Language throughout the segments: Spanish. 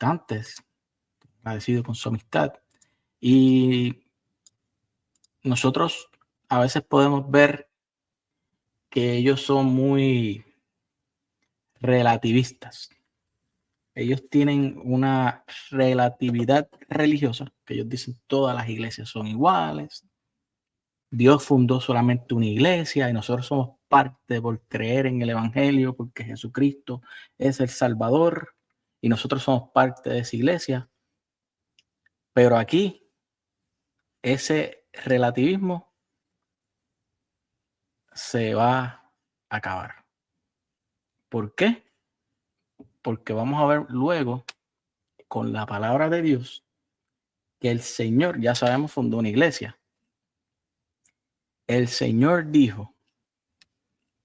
protestantes, agradecido con su amistad. Y nosotros a veces podemos ver que ellos son muy relativistas. Ellos tienen una relatividad religiosa, que ellos dicen todas las iglesias son iguales. Dios fundó solamente una iglesia y nosotros somos parte por creer en el Evangelio, porque Jesucristo es el Salvador y nosotros somos parte de esa iglesia. Pero aquí ese relativismo se va a acabar. ¿Por qué? Porque vamos a ver luego con la palabra de Dios que el Señor, ya sabemos, fundó una iglesia. El Señor dijo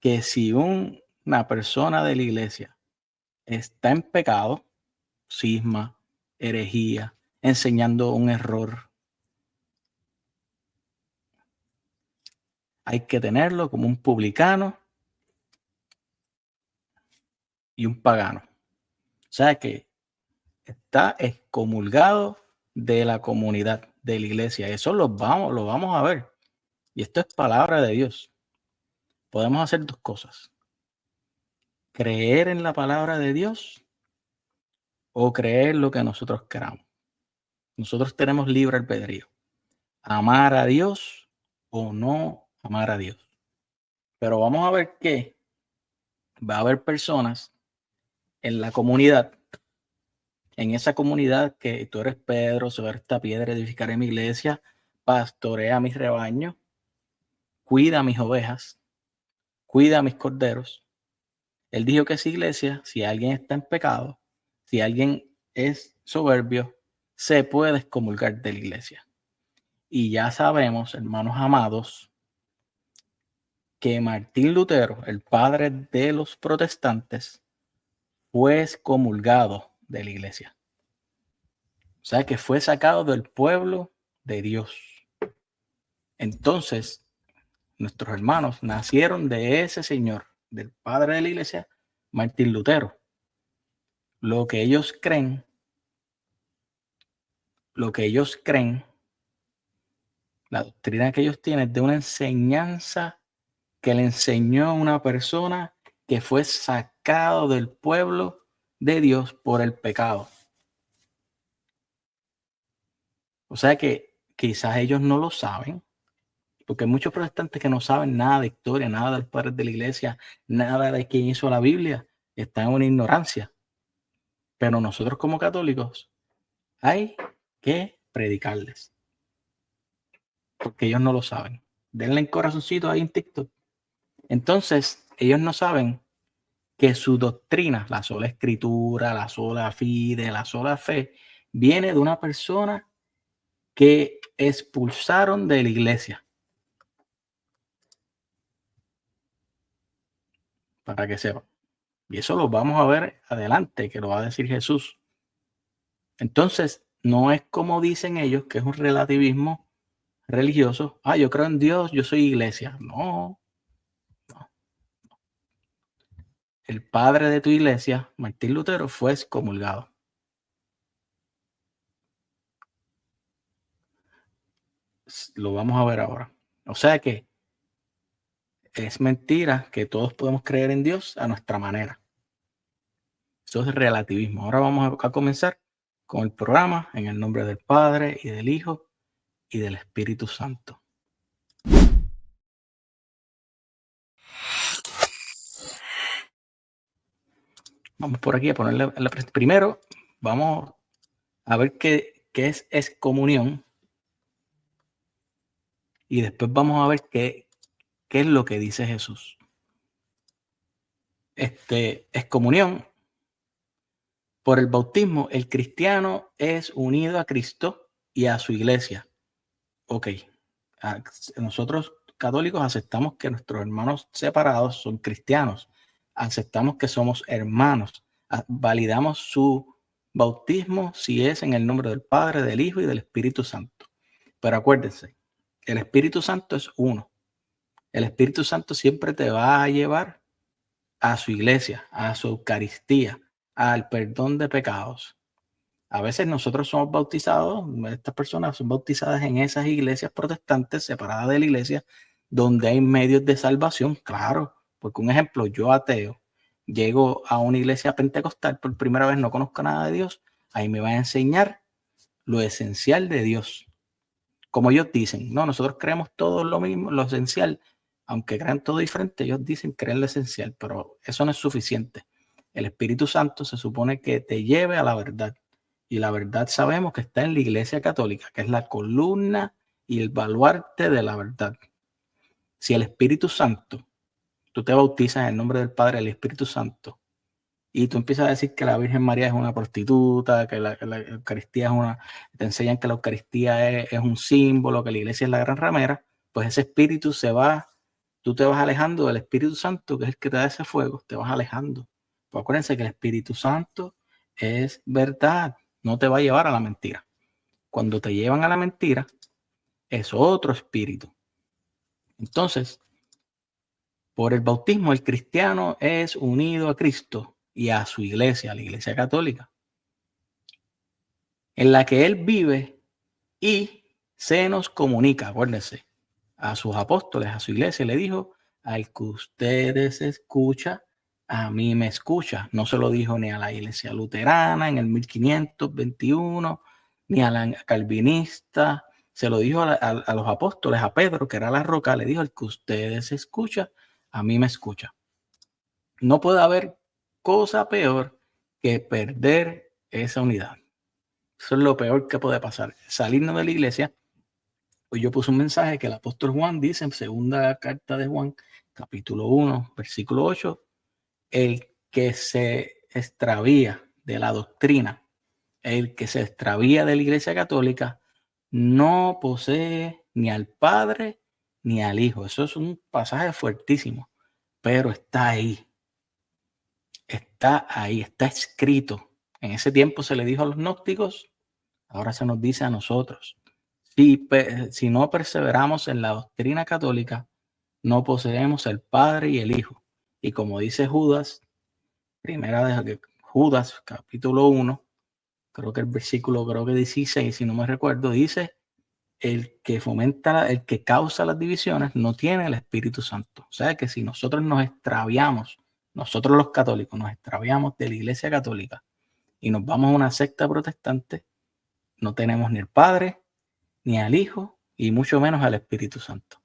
que si una persona de la iglesia está en pecado, cisma, herejía, enseñando un error, hay que tenerlo como un publicano y un pagano. O sea que está excomulgado de la comunidad, de la iglesia. Eso lo vamos a ver. Y esto es palabra de Dios. Podemos hacer dos cosas: creer en la palabra de Dios o creer lo que nosotros queramos. Nosotros tenemos libre albedrío. Amar a Dios o no amar a Dios. Pero vamos a ver que va a haber personas en la comunidad, en esa comunidad que tú eres Pedro, sobre esta piedra edificaré mi iglesia, pastorea mis rebaños, cuida mis ovejas, cuida mis corderos. Él dijo que esa iglesia, si alguien está en pecado, si alguien es soberbio, se puede excomulgar de la iglesia. Y ya sabemos, hermanos amados, que Martín Lutero, el padre de los protestantes, fue excomulgado de la iglesia. O sea, que fue sacado del pueblo de Dios. Entonces, nuestros hermanos nacieron de ese señor, del padre de la iglesia, Martín Lutero. Lo que ellos creen, la doctrina que ellos tienen es de una enseñanza que le enseñó a una persona que fue sacado del pueblo de Dios por el pecado. O sea que quizás ellos no lo saben, porque hay muchos protestantes que no saben nada de historia, nada del padre de la iglesia, nada de quién hizo la Biblia, están en una ignorancia. Pero nosotros como católicos hay que predicarles, porque ellos no lo saben. Denle en corazoncito ahí en TikTok. Entonces, ellos no saben que su doctrina, la sola escritura, la sola fide, la sola fe, viene de una persona que expulsaron de la iglesia. Para que sepan. Y eso lo vamos a ver adelante, que lo va a decir Jesús. Entonces, no es como dicen ellos, que es un relativismo religioso. Yo creo en Dios, yo soy iglesia. No. El padre de tu iglesia, Martín Lutero, fue excomulgado. Lo vamos a ver ahora. O sea que es mentira que todos podemos creer en Dios a nuestra manera. Eso es relativismo. Ahora vamos a comenzar con el programa en el nombre del Padre y del Hijo y del Espíritu Santo. Vamos por aquí a ponerle primero. Vamos a ver qué es excomunión. Y después vamos a ver qué es lo que dice Jesús. Excomunión. Por el bautismo, el cristiano es unido a Cristo y a su iglesia. Ok. Nosotros católicos aceptamos que nuestros hermanos separados son cristianos. Aceptamos que somos hermanos. Validamos su bautismo si es en el nombre del Padre, del Hijo y del Espíritu Santo. Pero acuérdense, el Espíritu Santo es uno. El Espíritu Santo siempre te va a llevar a su iglesia, a su Eucaristía, al perdón de pecados. A veces nosotros somos bautizados, estas personas son bautizadas en esas iglesias protestantes separadas de la iglesia, donde hay medios de salvación, claro. Porque un ejemplo, yo ateo, llego a una iglesia pentecostal por primera vez, no conozco nada de Dios, ahí me van a enseñar lo esencial de Dios. Como ellos dicen, no, nosotros creemos todo lo mismo, lo esencial, aunque crean todo diferente, ellos dicen creer lo esencial, pero eso no es suficiente. El Espíritu Santo se supone que te lleve a la verdad. Y la verdad sabemos que está en la Iglesia Católica, que es la columna y el baluarte de la verdad. Si el Espíritu Santo, tú te bautizas en el nombre del Padre y del Espíritu Santo, y tú empiezas a decir que la Virgen María es una prostituta, que la Eucaristía es una, te enseñan que la Eucaristía es un símbolo, que la iglesia es la gran ramera, pues ese espíritu se va, tú te vas alejando del Espíritu Santo, que es el que te da ese fuego, te vas alejando. Pues acuérdense que el Espíritu Santo es verdad, no te va a llevar a la mentira. Cuando te llevan a la mentira, es otro espíritu. Entonces, por el bautismo, el cristiano es unido a Cristo y a su iglesia, a la iglesia católica, en la que él vive y se nos comunica, acuérdense, a sus apóstoles, a su iglesia, le dijo, al que ustedes escuchan, a mí me escucha. No se lo dijo ni a la iglesia luterana en el 1521, ni a la calvinista, se lo dijo a los apóstoles, a Pedro, que era la roca, le dijo, al que ustedes escuchan, a mí me escucha. No puede haber cosa peor que perder esa unidad. Eso es lo peor que puede pasar. Salirnos de la iglesia. Pues yo puse un mensaje que el apóstol Juan dice en segunda carta de Juan, capítulo 1, versículo 8, el que se extravía de la doctrina, el que se extravía de la iglesia católica, no posee ni al Padre ni al Hijo. Eso es un pasaje fuertísimo, pero está ahí. Está ahí, está escrito. En ese tiempo se le dijo a los gnósticos, ahora se nos dice a nosotros. Si no perseveramos en la doctrina católica, no poseemos el Padre y el Hijo. Y como dice Judas, primera de Judas, capítulo 1, creo que el versículo, creo que 16, si no me recuerdo, dice, el que fomenta, el que causa las divisiones no tiene el Espíritu Santo. O sea que si nosotros nos extraviamos, nosotros los católicos nos extraviamos de la iglesia católica y nos vamos a una secta protestante, no tenemos ni el Padre, ni al Hijo, y mucho menos al Espíritu Santo.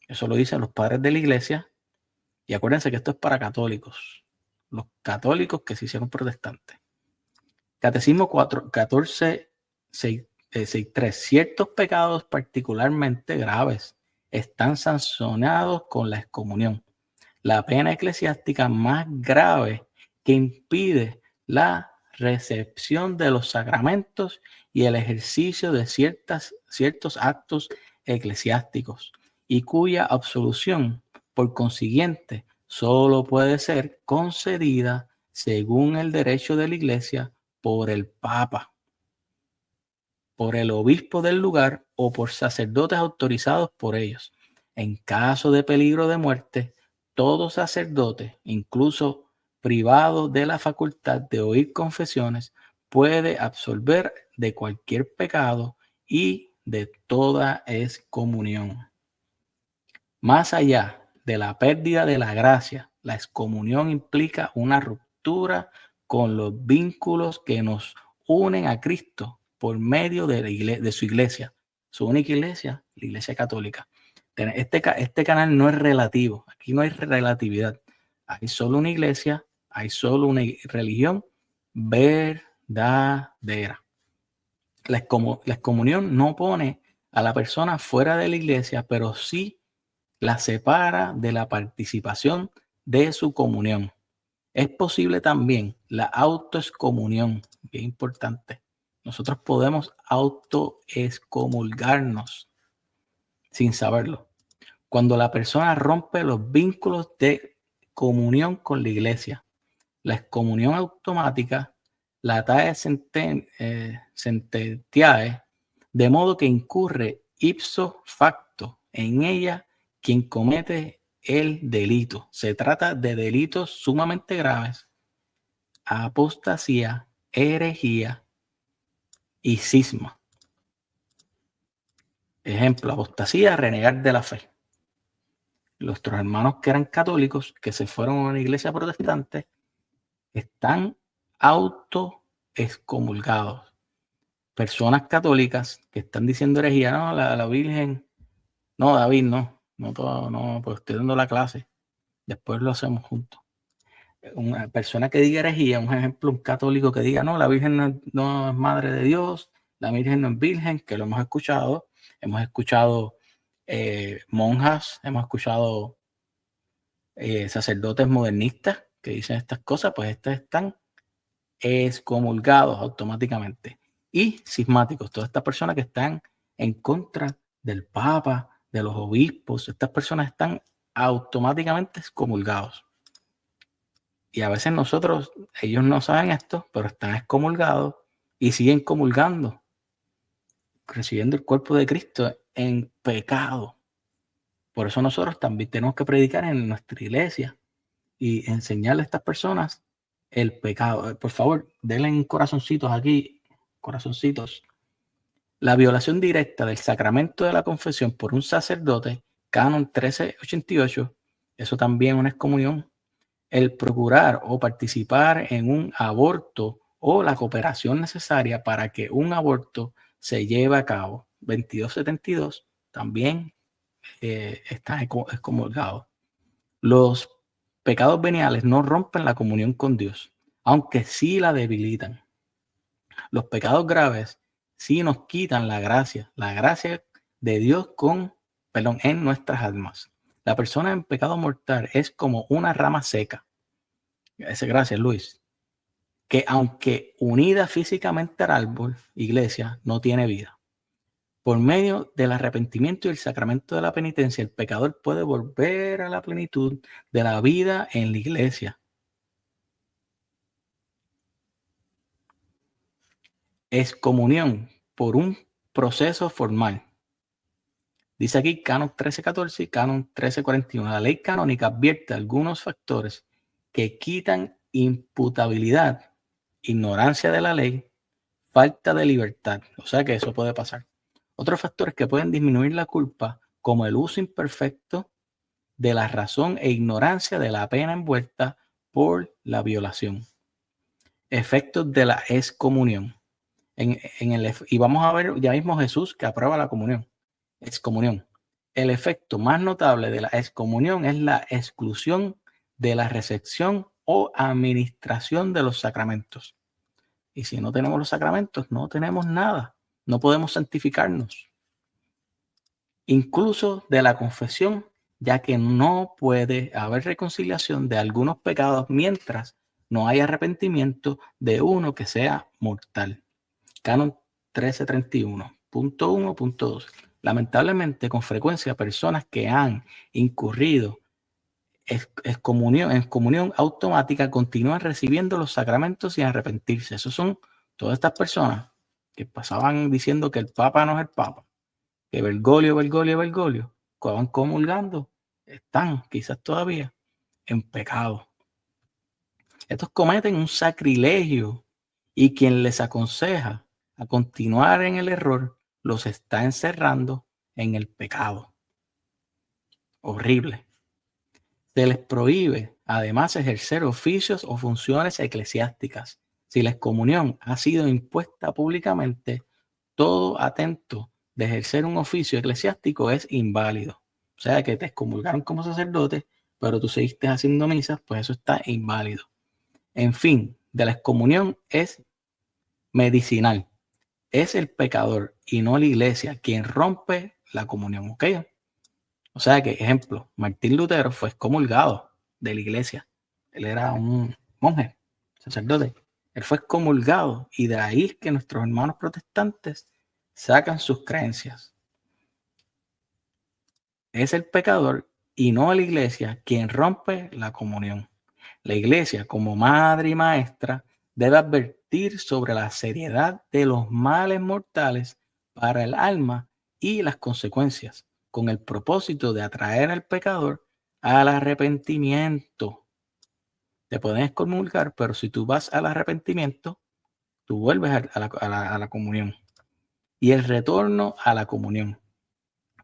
Eso lo dicen los padres de la iglesia, y acuérdense que esto es para católicos, los católicos que se hicieron protestantes. Catecismo 14:6.3. Ciertos pecados particularmente graves están sancionados con la excomunión. La pena eclesiástica más grave que impide la recepción de los sacramentos y el ejercicio de ciertos actos eclesiásticos, y cuya absolución, por consiguiente, solo puede ser concedida según el derecho de la Iglesia por el Papa, por el obispo del lugar o por sacerdotes autorizados por ellos. En caso de peligro de muerte, todo sacerdote, incluso privado de la facultad de oír confesiones, puede absolver de cualquier pecado y de toda excomunión. Más allá de la pérdida de la gracia, la excomunión implica una ruptura con los vínculos que nos unen a Cristo por medio de su iglesia, su única iglesia, la Iglesia Católica. Este canal no es relativo, aquí no hay relatividad. Hay solo una iglesia, hay solo una religión verdadera. La excomunión no pone a la persona fuera de la iglesia, pero sí la separa de la participación de su comunión. Es posible también la autoexcomunión, que es importante. Nosotros podemos autoexcomulgarnos sin saberlo. Cuando la persona rompe los vínculos de comunión con la iglesia, la excomunión automática, la tae sententiae, de modo que incurre ipso facto en ella quien comete el delito. Se trata de delitos sumamente graves: apostasía, herejía, y cisma. Ejemplo, apostasía, renegar de la fe. Nuestros hermanos que eran católicos, que se fueron a una iglesia protestante, están autoexcomulgados. Personas católicas que están diciendo herejía, no, la Virgen, no, David, no, pues estoy dando la clase, después lo hacemos juntos. Una persona que diga herejía, un ejemplo, un católico que diga, no, la Virgen no es madre de Dios, la Virgen no es virgen, que lo hemos escuchado monjas, hemos escuchado sacerdotes modernistas que dicen estas cosas, pues estos están excomulgados automáticamente. Y cismáticos, todas estas personas que están en contra del Papa, de los obispos, estas personas están automáticamente excomulgados. Y a veces ellos no saben esto, pero están excomulgados y siguen comulgando, recibiendo el cuerpo de Cristo en pecado. Por eso nosotros también tenemos que predicar en nuestra iglesia y enseñarle a estas personas el pecado. Por favor, denle corazoncitos aquí, corazoncitos. La violación directa del sacramento de la confesión por un sacerdote, Canon 1388, eso también es una excomunión. El procurar o participar en un aborto o la cooperación necesaria para que un aborto se lleve a cabo, 2272, también está excomulgado. Los pecados veniales no rompen la comunión con Dios, aunque sí la debilitan. Los pecados graves sí nos quitan la gracia de Dios en nuestras almas. La persona en pecado mortal es como una rama seca. Gracias, Luis. Que aunque unida físicamente al árbol, iglesia, no tiene vida. Por medio del arrepentimiento y el sacramento de la penitencia, el pecador puede volver a la plenitud de la vida en la iglesia. Excomunión por un proceso formal. Dice aquí Canon 1314 y Canon 1341. La ley canónica advierte algunos factores que quitan imputabilidad, ignorancia de la ley, falta de libertad. O sea que eso puede pasar. Otros factores que pueden disminuir la culpa, como el uso imperfecto de la razón e ignorancia de la pena envuelta por la violación. Efectos de la excomunión. Y vamos a ver ya mismo Jesús que aprueba la comunión. Excomunión. El efecto más notable de la excomunión es la exclusión de la recepción o administración de los sacramentos. Y si no tenemos los sacramentos, no tenemos nada. No podemos santificarnos. Incluso de la confesión, ya que no puede haber reconciliación de algunos pecados mientras no hay arrepentimiento de uno que sea mortal. Canon 1331.1.2. Lamentablemente, con frecuencia, personas que han incurrido en comunión automática continúan recibiendo los sacramentos sin arrepentirse. Esos son todas estas personas que pasaban diciendo que el Papa no es el Papa, que Bergoglio, que van comulgando, están quizás todavía en pecado. Estos cometen un sacrilegio y quien les aconseja a continuar en el error los está encerrando en el pecado. Horrible. Se les prohíbe además ejercer oficios o funciones eclesiásticas. Si la excomunión ha sido impuesta públicamente, todo atento de ejercer un oficio eclesiástico es inválido. O sea que te excomulgaron como sacerdote, pero tú seguiste haciendo misas, pues eso está inválido. En fin, de la excomunión es medicinal. Es el pecador y no la iglesia quien rompe la comunión, ¿ok? O sea que, ejemplo, Martín Lutero fue excomulgado de la iglesia. Él era un monje, sacerdote. Él fue excomulgado y de ahí es que nuestros hermanos protestantes sacan sus creencias. Es el pecador y no la iglesia quien rompe la comunión. La iglesia, como madre y maestra, debe advertir sobre la seriedad de los males mortales para el alma y las consecuencias, con el propósito de atraer al pecador al arrepentimiento. Te pueden excomulgar, pero si tú vas al arrepentimiento, tú vuelves a la comunión. Y el retorno a la comunión.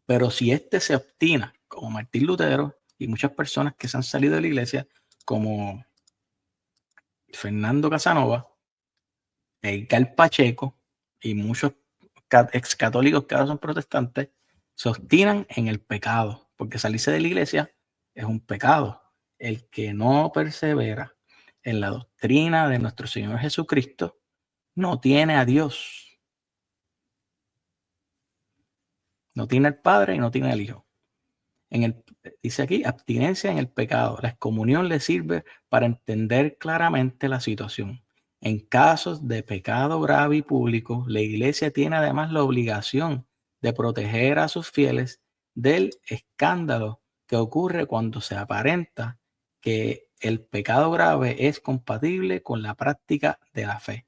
Pero si éste se obstina, como Martín Lutero y muchas personas que se han salido de la iglesia, como Fernando Casanova, Edgar Pacheco y muchos ex católicos que ahora son protestantes, se obstinan en el pecado, porque salirse de la iglesia es un pecado. El que no persevera en la doctrina de nuestro Señor Jesucristo no tiene a Dios, no tiene al Padre y no tiene al Hijo. Dice aquí, abstinencia en el pecado. La excomunión le sirve para entender claramente la situación. En casos de pecado grave y público, la iglesia tiene además la obligación de proteger a sus fieles del escándalo que ocurre cuando se aparenta que el pecado grave es compatible con la práctica de la fe.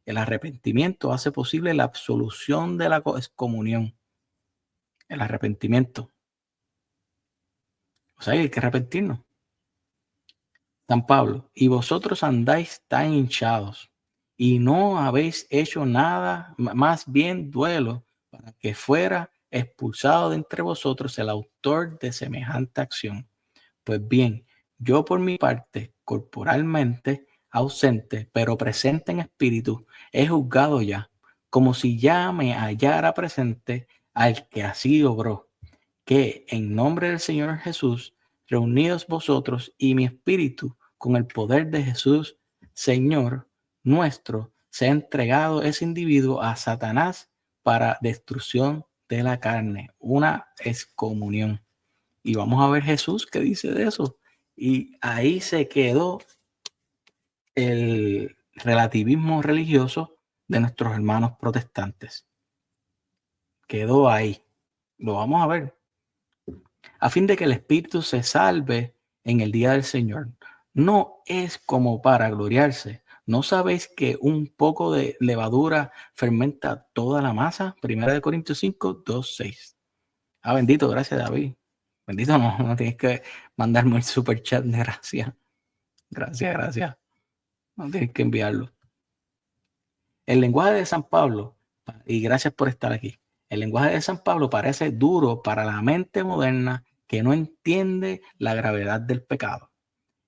El arrepentimiento hace posible la absolución de la excomunión. El arrepentimiento. O sea, hay que arrepentirnos. San Pablo, y vosotros andáis tan hinchados y no habéis hecho nada, más bien duelo para que fuera expulsado de entre vosotros el autor de semejante acción. Pues bien, yo por mi parte, corporalmente ausente, pero presente en espíritu, he juzgado ya, como si ya me hallara presente al que así obró, que en nombre del Señor Jesús, reunidos vosotros y mi espíritu con el poder de Jesús, Señor nuestro, se ha entregado ese individuo a Satanás para destrucción de la carne, una excomunión. Y vamos a ver Jesús qué dice de eso. Y ahí se quedó el relativismo religioso de nuestros hermanos protestantes. Quedó ahí. Lo vamos a ver. A fin de que el espíritu se salve en el día del Señor. No es como para gloriarse. ¿No sabéis que un poco de levadura fermenta toda la masa? 1 Corintios 5, 2, 6. Ah, bendito, gracias David. Bendito, no tienes que mandarme el super chat de gracias. Gracias. No tienes que enviarlo. El lenguaje de San Pablo, y gracias por estar aquí, el lenguaje de San Pablo parece duro para la mente moderna que no entiende la gravedad del pecado.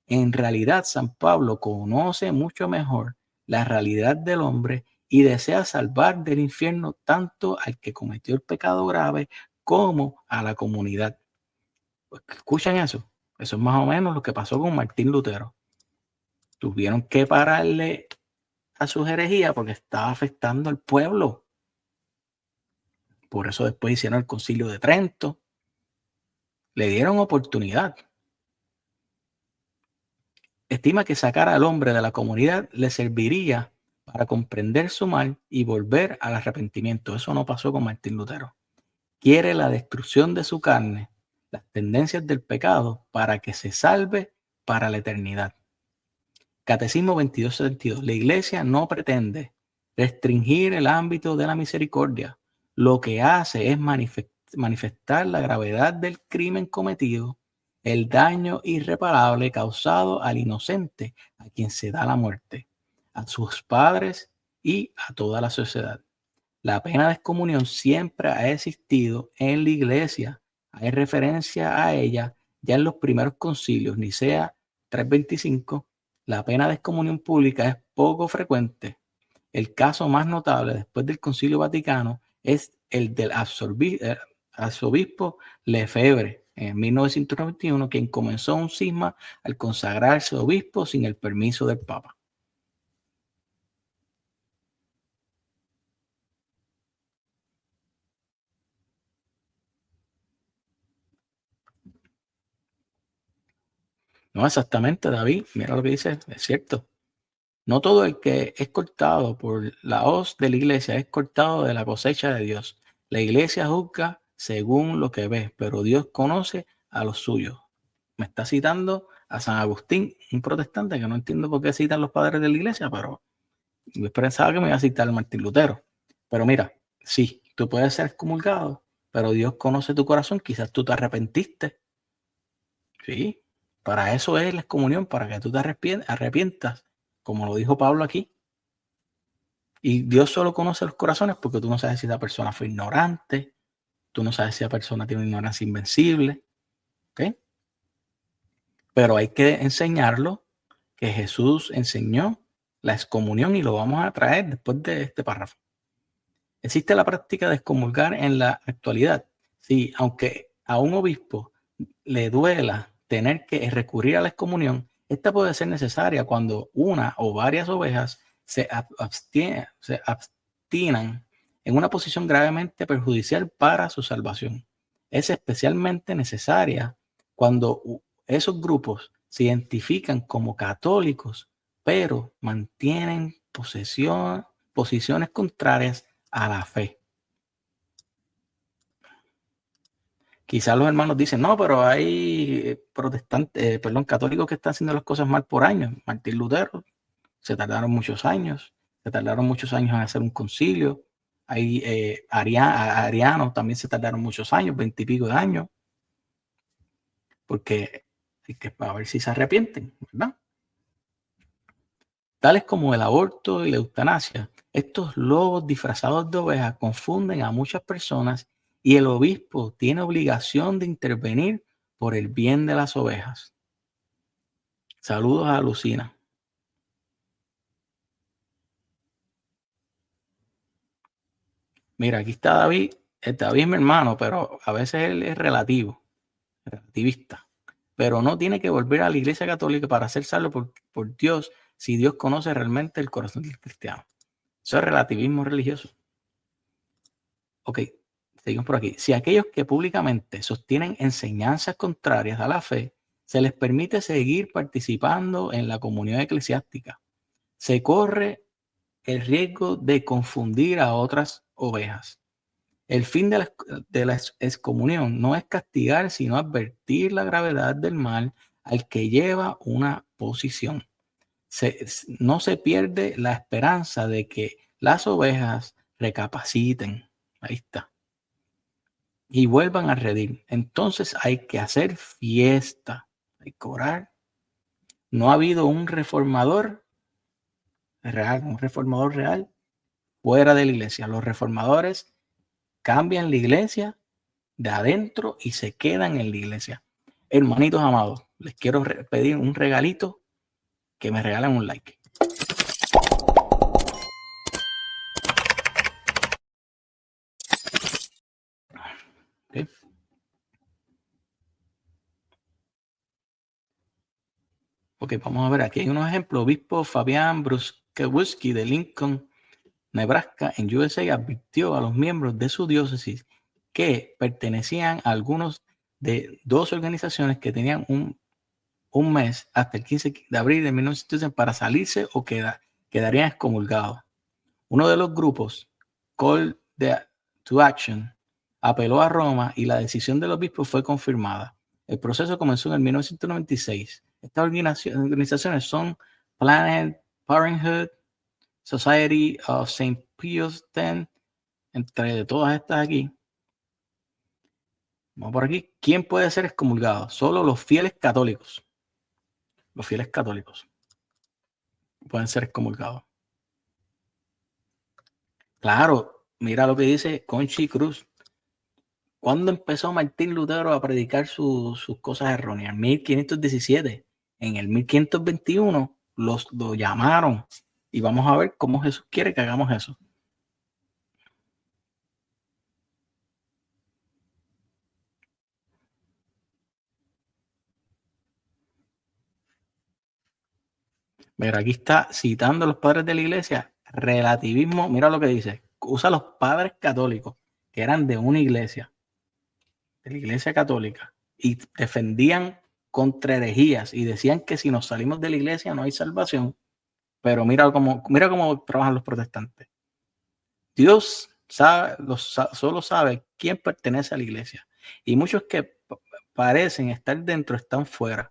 En realidad, San Pablo conoce mucho mejor la realidad del hombre y desea salvar del infierno tanto al que cometió el pecado grave como a la comunidad. ¿Escuchan eso? Eso es más o menos lo que pasó con Martín Lutero. Tuvieron que pararle a su herejía porque estaba afectando al pueblo. Por eso después hicieron el Concilio de Trento. Le dieron oportunidad. Estima que sacar al hombre de la comunidad le serviría para comprender su mal y volver al arrepentimiento. Eso no pasó con Martín Lutero. Quiere la destrucción de su carne, las tendencias del pecado, para que se salve para la eternidad. Catecismo 2272. La Iglesia no pretende restringir el ámbito de la misericordia. Lo que hace es manifestar la gravedad del crimen cometido, el daño irreparable causado al inocente a quien se da la muerte, a sus padres y a toda la sociedad. La pena de excomunión siempre ha existido en la Iglesia. Hay referencia a ella ya en los primeros concilios, Nicea 325. La pena de excomunión pública es poco frecuente. El caso más notable después del Concilio Vaticano es el del arzobispo Lefebvre en 1991, quien comenzó un cisma al consagrarse obispo sin el permiso del Papa. No, exactamente, David, mira lo que dice, es cierto. No todo el que es cortado por la hoz de la iglesia es cortado de la cosecha de Dios. La iglesia juzga según lo que ve, pero Dios conoce a los suyos. Me está citando a San Agustín, un protestante que no entiendo por qué citan los padres de la iglesia, pero yo pensaba que me iba a citar Martín Lutero. Pero mira, sí, tú puedes ser excomulgado, pero Dios conoce tu corazón, quizás tú te arrepentiste. Sí, para eso es la excomunión, para que tú te arrepientas, como lo dijo Pablo aquí. Y Dios solo conoce los corazones porque tú no sabes si esa persona fue ignorante, tú no sabes si esa persona tiene una ignorancia invencible, ¿ok? Pero hay que enseñarlo que Jesús enseñó la excomunión y lo vamos a traer después de este párrafo. ¿Existe la práctica de excomulgar en la actualidad? Sí, aunque a un obispo le duela tener que recurrir a la excomunión, esta puede ser necesaria cuando una o varias ovejas se abstinan en una posición gravemente perjudicial para su salvación. Es especialmente necesaria cuando esos grupos se identifican como católicos, pero mantienen posiciones contrarias a la fe. Quizás los hermanos dicen, no, pero hay protestantes, católicos que están haciendo las cosas mal por años. Martín Lutero, se tardaron muchos años en hacer un concilio. Hay arianos también se tardaron muchos años, 20 y pico de años, porque hay que a ver si se arrepienten, ¿verdad? Tales como el aborto y la eutanasia. Estos lobos disfrazados de ovejas confunden a muchas personas y el obispo tiene obligación de intervenir por el bien de las ovejas. Saludos a Lucina. Mira, aquí está David. David es mi hermano, pero a veces él es relativista. Pero no tiene que volver a la Iglesia Católica para ser salvo por Dios si Dios conoce realmente el corazón del cristiano. Eso es relativismo religioso. Ok, seguimos por aquí. Si aquellos que públicamente sostienen enseñanzas contrarias a la fe, se les permite seguir participando en la comunión eclesiástica, se corre el riesgo de confundir a otras ovejas. El fin de la excomunión no es castigar, sino advertir la gravedad del mal al que lleva una posición. No se pierde la esperanza de que las ovejas recapaciten. Ahí está. Y vuelvan a redil. Entonces hay que hacer fiesta, hay que orar. No ha habido un reformador real fuera de la iglesia. Los reformadores cambian la iglesia de adentro y se quedan en la iglesia. Hermanitos amados, les quiero pedir un regalito, que me regalen un like. ¿Okay? Ok, vamos a ver, aquí hay unos ejemplos. Obispo Fabián Bruskewski de Lincoln, Nebraska, en USA, advirtió a los miembros de su diócesis que pertenecían a algunos de dos organizaciones que tenían un mes hasta el 15 de abril de 1900 para salirse o quedarían excomulgados. Uno de los grupos, Call to Action, apeló a Roma y la decisión del obispo fue confirmada. El proceso comenzó en 1996. Estas organizaciones son Planned Parenthood, Society of St. Pius X, entre todas estas aquí. Vamos por aquí. ¿Quién puede ser excomulgado? Solo los fieles católicos. Los fieles católicos pueden ser excomulgados. Claro, mira lo que dice Conchi Cruz. ¿Cuándo empezó Martín Lutero a predicar sus cosas erróneas? En 1517. En el 1521 lo llamaron. Y vamos a ver cómo Jesús quiere que hagamos eso. Mira, aquí está citando a los padres de la iglesia. Relativismo, mira lo que dice. Usa a los padres católicos, que eran de una iglesia, de la iglesia católica, y defendían contra herejías y decían que si nos salimos de la iglesia no hay salvación. Pero mira cómo trabajan los protestantes. Dios sabe, solo sabe quién pertenece a la iglesia. Y muchos que parecen estar dentro están fuera.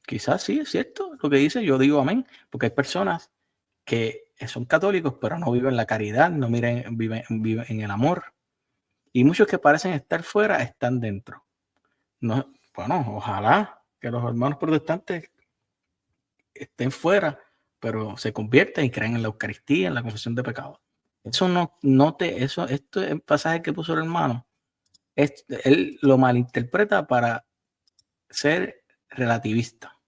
Quizás sí es cierto lo que dice, yo digo amén, porque hay personas que son católicos, pero no viven la caridad, no viven en el amor. Y muchos que parecen estar fuera están dentro. No, bueno, ojalá que los hermanos protestantes estén fuera, pero se convierten y creen en la Eucaristía, en la confesión de pecados. Eso esto es el pasaje que puso el hermano. Él lo malinterpreta para ser relativista.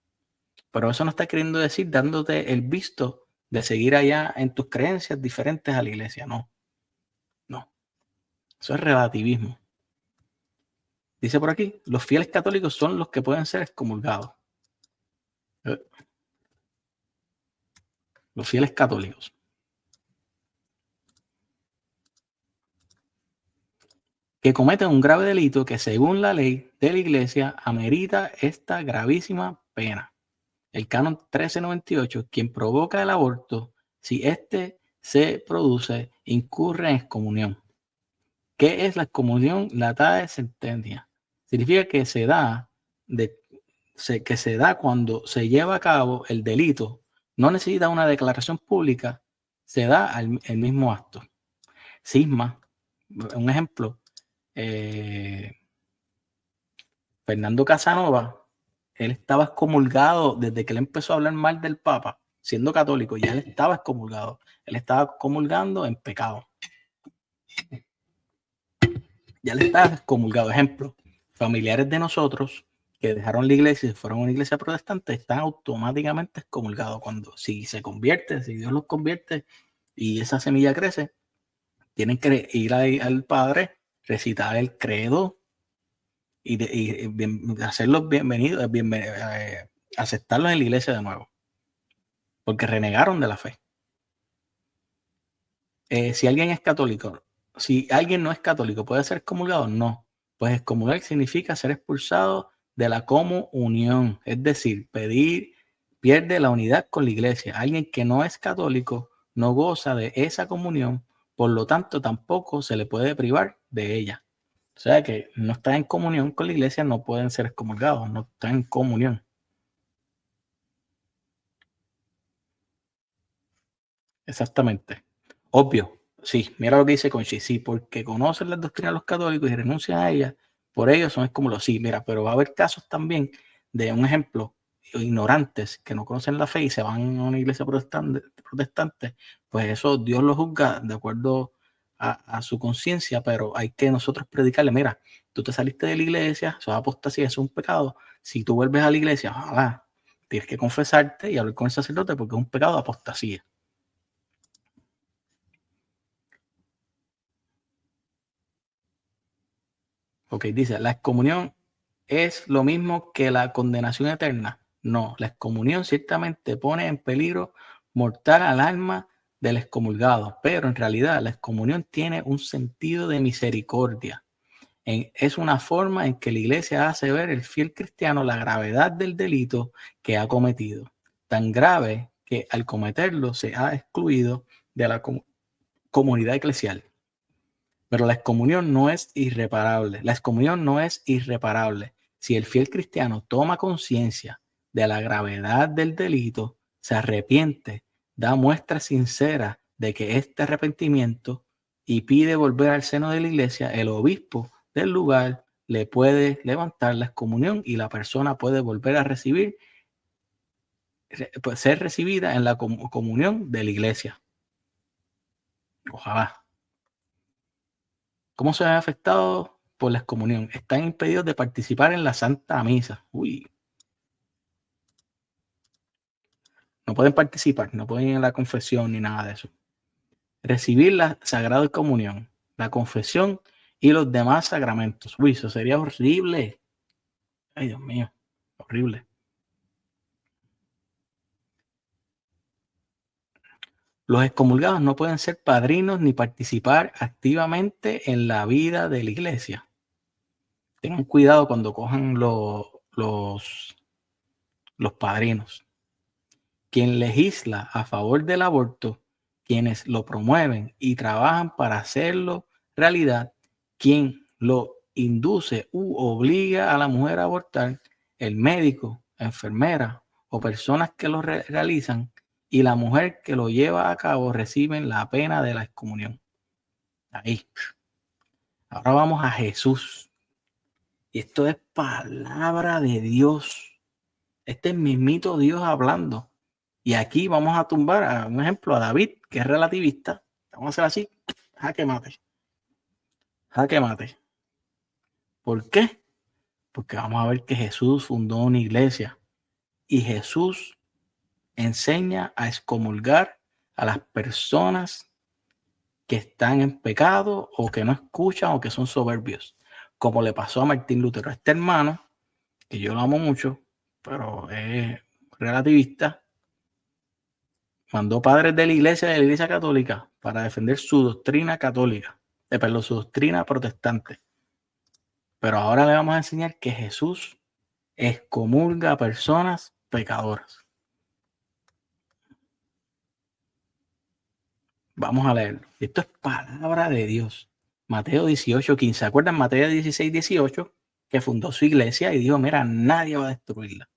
Pero eso no está queriendo decir dándote el visto de seguir allá en tus creencias diferentes a la iglesia. No. Eso es relativismo. Dice por aquí, los fieles católicos son los que pueden ser excomulgados. Los fieles católicos. Que cometen un grave delito que según la ley de la iglesia amerita esta gravísima pena. El canon 1398, quien provoca el aborto, si éste se produce, incurre en excomunión. ¿Qué es la excomunión? La de sentencia. Significa que se da cuando se lleva a cabo el delito. No necesita una declaración pública, se da el mismo acto. Cisma, un ejemplo, Fernando Casanova, él estaba excomulgado desde que él empezó a hablar mal del Papa, siendo católico, ya él estaba excomulgado. Él estaba comulgando en pecado. Ya él estaba excomulgado. Ejemplo, familiares de nosotros que dejaron la iglesia y se fueron a una iglesia protestante están automáticamente excomulgados. Si se convierte, si Dios los convierte y esa semilla crece, tienen que ir al Padre, recitar el credo y hacerlos bienvenidos, aceptarlos en la iglesia de nuevo, porque renegaron de la fe. Si alguien es católico, si alguien no es católico, ¿puede ser excomulgado? No. Pues excomulgar significa ser expulsado de la comunión, es decir, pierde la unidad con la iglesia. Alguien que no es católico no goza de esa comunión, por lo tanto tampoco se le puede privar de ella. O sea que no está en comunión con la iglesia, no pueden ser excomulgados, no están en comunión. Exactamente. Obvio. Sí, mira lo que dice Conchi. Sí, porque conocen las doctrinas de los católicos y renuncian a ellas, por ellos son excomulgados. Sí, mira, pero va a haber casos también de un ejemplo, ignorantes que no conocen la fe y se van a una iglesia protestante, pues eso Dios lo juzga de acuerdo a su conciencia, pero hay que nosotros predicarle, mira, tú te saliste de la iglesia, eso es apostasía, eso es un pecado. Si tú vuelves a la iglesia, ojalá, tienes que confesarte y hablar con el sacerdote porque es un pecado de apostasía. Ok, dice, la excomunión es lo mismo que la condenación eterna. No, la excomunión ciertamente pone en peligro mortal al alma del excomulgado, pero en realidad la excomunión tiene un sentido de misericordia. Es una forma en que la iglesia hace ver al fiel cristiano la gravedad del delito que ha cometido, tan grave que al cometerlo se ha excluido de la comunidad eclesial. Pero la excomunión no es irreparable. La excomunión no es irreparable. Si el fiel cristiano toma conciencia de la gravedad del delito, se arrepiente, da muestra sincera de que este arrepentimiento y pide volver al seno de la iglesia, el obispo del lugar le puede levantar la excomunión y la persona puede volver a recibir, ser recibida en la comunión de la iglesia. Ojalá. ¿Cómo se ven afectados por la excomunión? Están impedidos de participar en la Santa Misa. Uy, no pueden participar, no pueden ir a la confesión ni nada de eso. Recibir la Sagrada Comunión, la confesión y los demás sacramentos. Uy, eso sería horrible. Ay, Dios mío, horrible. Los excomulgados no pueden ser padrinos ni participar activamente en la vida de la iglesia. Tengan cuidado cuando cojan los padrinos. Quien legisla a favor del aborto, quienes lo promueven y trabajan para hacerlo realidad, quien lo induce u obliga a la mujer a abortar, el médico, enfermera o personas que lo realizan y la mujer que lo lleva a cabo reciben la pena de la excomunión. Ahí. Ahora vamos a Jesús. Y esto es palabra de Dios. Este es mismito Dios hablando. Y aquí vamos a tumbar, a un ejemplo, a David, que es relativista. Vamos a hacer así, jaque mate. Jaque mate. ¿Por qué? Porque vamos a ver que Jesús fundó una iglesia y Jesús enseña a excomulgar a las personas que están en pecado o que no escuchan o que son soberbios, como le pasó a Martín Lutero. Este hermano, que yo lo amo mucho, pero es relativista, mandó padres de la iglesia católica para defender su doctrina católica, perdón, su doctrina protestante. Pero ahora le vamos a enseñar que Jesús excomulga a personas pecadoras. Vamos a leerlo. Esto es palabra de Dios. Mateo 18:15. ¿Se acuerdan? Mateo 16:18, que fundó su iglesia y dijo, mira, nadie va a destruirla.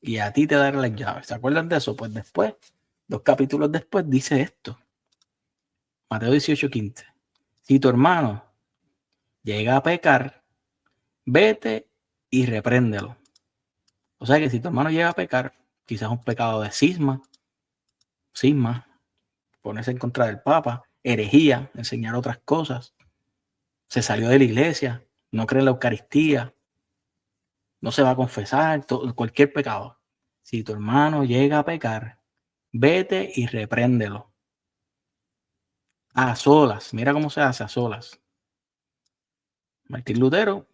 Y a ti te daré las llaves. ¿Se acuerdan de eso? Pues después, 2 capítulos después, dice esto. Mateo 18:15. Si tu hermano llega a pecar, vete y repréndelo. O sea que si tu hermano llega a pecar, quizás un pecado de cisma, ponerse en contra del Papa, herejía, enseñar otras cosas, se salió de la iglesia, no cree en la Eucaristía, no se va a confesar, cualquier pecado. Si tu hermano llega a pecar, vete y repréndelo. A solas, mira cómo se hace a solas. Martín Lutero,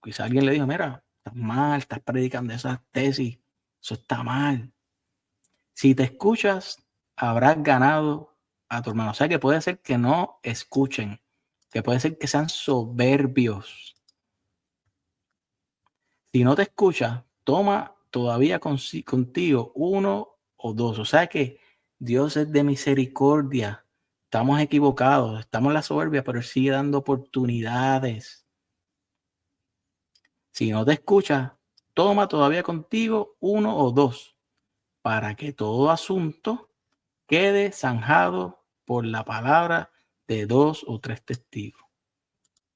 quizá alguien le dijo, mira, estás mal, estás predicando esas tesis, eso está mal. Si te escuchas, habrás ganado a tu hermano. O sea que puede ser que no escuchen, que puede ser que sean soberbios. Si no te escuchas, toma todavía contigo uno o dos. O sea que Dios es de misericordia. Estamos equivocados, estamos en la soberbia, pero Él sigue dando oportunidades. Si no te escuchas, toma todavía contigo uno o dos, para que todo asunto quede zanjado por la palabra de 2 o 3 testigos.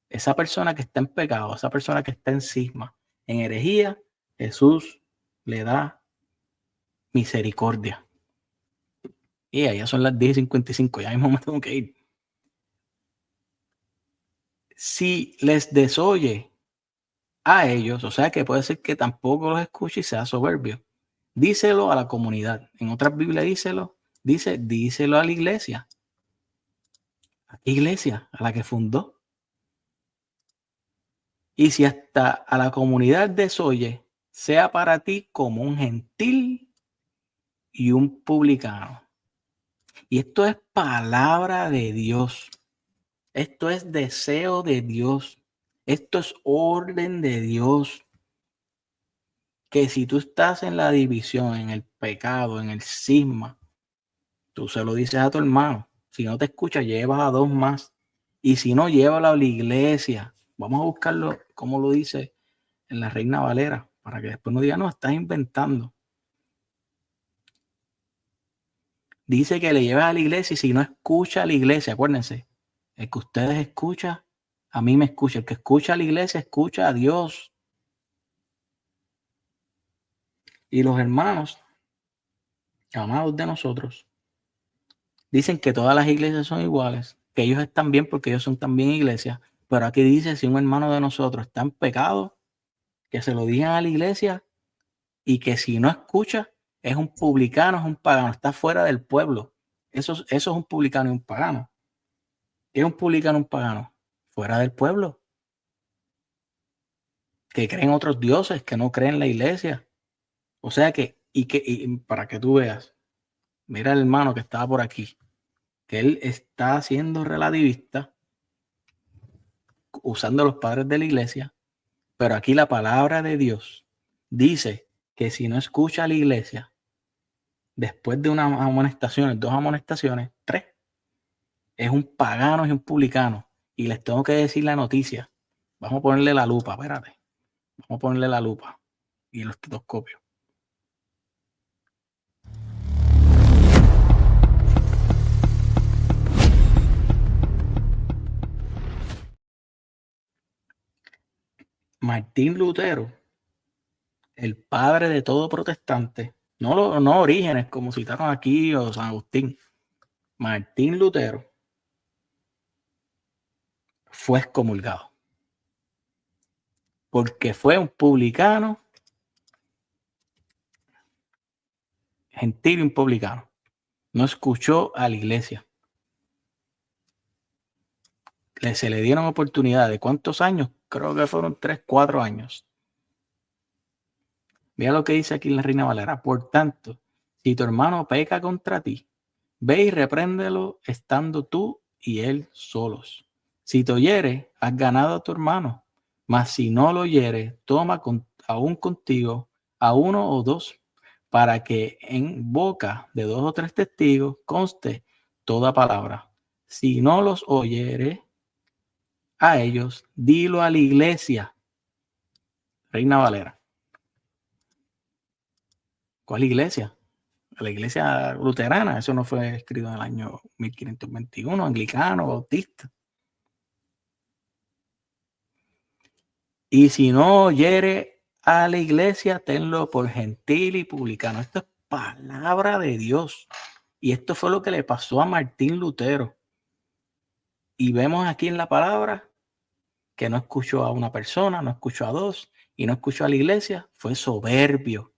Esa persona que está en pecado, esa persona que está en cisma, en herejía, Jesús le da misericordia. Y allá son las 10:55, ya mismo me tengo que ir. Si les desoye a ellos, o sea que puede ser que tampoco los escuche y sea soberbio, díselo a la comunidad. En otras Biblias díselo a la iglesia. ¿A qué iglesia? A la que fundó. Y si hasta a la comunidad desoye, sea para ti como un gentil y un publicano. Y esto es palabra de Dios. Esto es deseo de Dios. Esto es orden de Dios. Que si tú estás en la división, en el pecado, en el cisma, tú se lo dices a tu hermano. Si no te escucha, llevas a 2 más. Y si no, llévalo a la iglesia. Vamos a buscarlo, como lo dice en la Reina Valera, para que después no digan, no, estás inventando. Dice que le lleves a la iglesia y si no escucha a la iglesia, acuérdense, el que ustedes escuchan, a mí me escucha. El que escucha a la iglesia, escucha a Dios. Y los hermanos, amados de nosotros, dicen que todas las iglesias son iguales, que ellos están bien porque ellos son también iglesias. Pero aquí dice, si un hermano de nosotros está en pecado, que se lo digan a la iglesia y que si no escucha, es un publicano, es un pagano, está fuera del pueblo. Eso es un publicano y un pagano. ¿Qué es un publicano y un pagano? Fuera del pueblo. Que creen otros dioses, que no creen la iglesia. O sea que, y para que tú veas, mira el hermano que estaba por aquí, que él está siendo relativista, usando los padres de la iglesia, pero aquí la palabra de Dios dice que si no escucha a la iglesia, después de unas amonestaciones, 2 amonestaciones, 3, es un pagano y un publicano. Y les tengo que decir la noticia. Vamos a ponerle la lupa, espérate. Vamos a ponerle la lupa y el estetoscopio. Martín Lutero, el padre de todo protestante, no Orígenes, como citaron aquí, o San Agustín, Martín Lutero fue excomulgado porque fue un publicano, gentil y un publicano. No escuchó a la iglesia. Se le dieron oportunidad de ¿cuántos años? Creo que fueron 3, 4 años. Mira lo que dice aquí en la Reina Valera. Por tanto, si tu hermano peca contra ti, ve y repréndelo estando tú y él solos. Si te oyere, has ganado a tu hermano. Mas si no lo oyere, toma aún contigo a uno o dos, para que en boca de 2 o 3 testigos conste toda palabra. Si no los oyere a ellos, dilo a la iglesia. Reina Valera. ¿Cuál iglesia? La iglesia luterana. Eso no fue escrito en el año 1521, anglicano, bautista. Y si no oyere a la iglesia, tenlo por gentil y publicano. Esto es palabra de Dios. Y esto fue lo que le pasó a Martín Lutero. Y vemos aquí en la palabra que no escuchó a una persona, no escuchó a dos y no escuchó a la iglesia. Fue soberbio.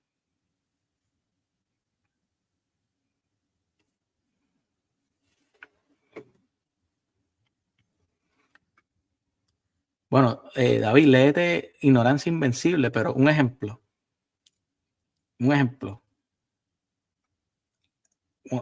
Bueno, David, léete Ignorancia Invencible, pero un ejemplo.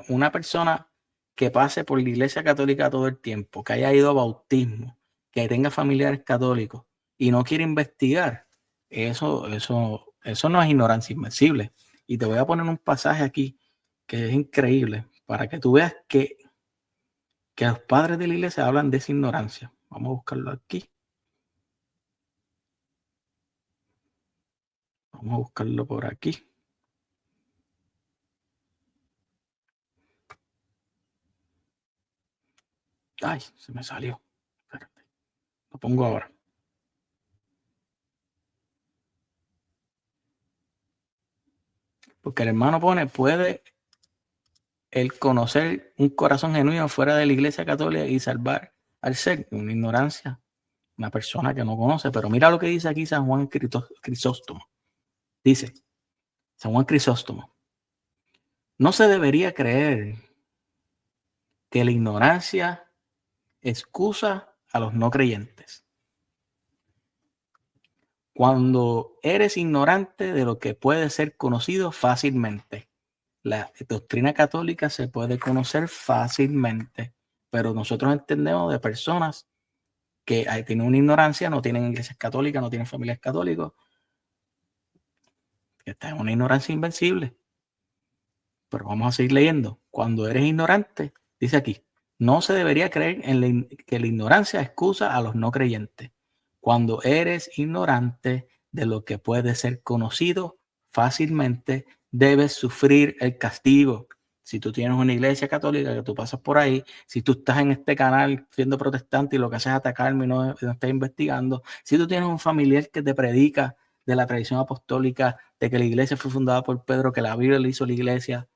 Una persona que pase por la iglesia católica todo el tiempo, que haya ido a bautismo, que tenga familiares católicos y no quiere investigar, eso no es ignorancia invencible. Y te voy a poner un pasaje aquí que es increíble para que tú veas que los padres de la iglesia hablan de esa ignorancia. Vamos a buscarlo aquí. Vamos a buscarlo por aquí. Ay, se me salió. Espérate. Lo pongo ahora. Porque el hermano pone, puede el conocer un corazón genuino fuera de la iglesia católica y salvar al ser, una ignorancia, una persona que no conoce. Pero mira lo que dice aquí San Juan Crisóstomo. Dice, San Juan Crisóstomo, no se debería creer que la ignorancia excusa a los no creyentes. Cuando eres ignorante de lo que puede ser conocido fácilmente. La doctrina católica se puede conocer fácilmente, pero nosotros entendemos de personas que tienen una ignorancia, no tienen iglesias católicas, no tienen familias católicas, que está en una ignorancia invencible. Pero vamos a seguir leyendo. Cuando eres ignorante, dice aquí, no se debería creer que la ignorancia excusa a los no creyentes. Cuando eres ignorante de lo que puede ser conocido fácilmente, debes sufrir el castigo. Si tú tienes una iglesia católica que tú pasas por ahí, si tú estás en este canal siendo protestante y lo que haces es atacarme y no estás investigando, si tú tienes un familiar que te predica de la tradición apostólica, de que la iglesia fue fundada por Pedro, que la Biblia le hizo la iglesia,